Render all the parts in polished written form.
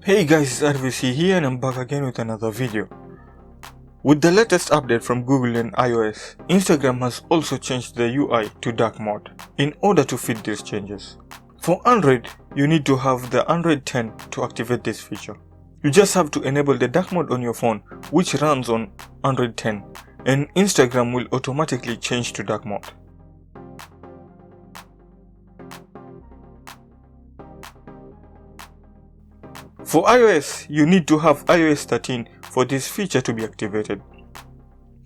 Hey guys, it's R.V.C here and I'm back again with another video. With the latest update from Google and iOS, Instagram has also changed the UI to dark mode in order to fit these changes. For Android, you need to have the Android 10 to activate this feature. You just have to enable the dark mode on your phone, which runs on Android 10, and Instagram will automatically change to dark mode. For iOS, you need to have iOS 13 for this feature to be activated.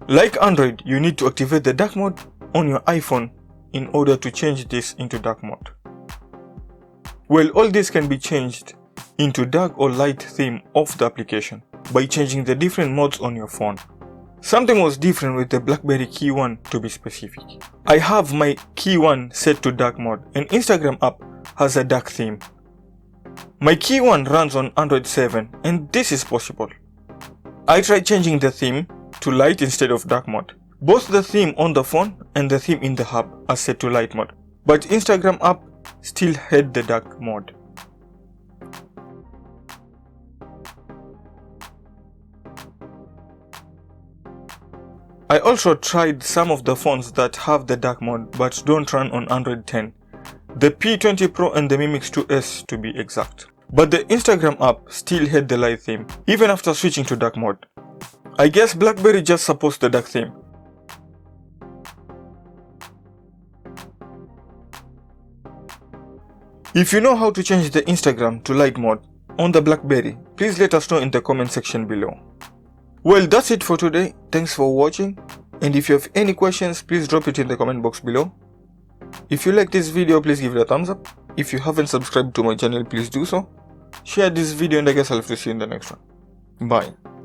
Like Android, you need to activate the dark mode on your iPhone in order to change this into dark mode. Well, all this can be changed into dark or light theme of the application by changing the different modes on your phone. Something was different with the Blackberry Keyone to be specific. I have my Keyone set to dark mode and Instagram app has a dark theme. My Keyone runs on Android 7 and this is possible. I tried changing the theme to light instead of dark mode. Both the theme on the phone and the theme in the hub are set to light mode, but Instagram app still had the dark mode. I also tried some of the phones that have the dark mode but don't run on Android 10. The P20 Pro and the Mi Mix 2S to be exact. But the Instagram app still had the light theme, even after switching to dark mode. I guess Blackberry just supports the dark theme. If you know how to change the Instagram to light mode on the Blackberry, please let us know in the comment section below. Well, that's it for today. Thanks for watching, and if you have any questions, please drop it in the comment box below. If you like this video, please give it a thumbs up. If you haven't subscribed to my channel, please do so. Share this video and I guess I'll see you in the next one. Bye.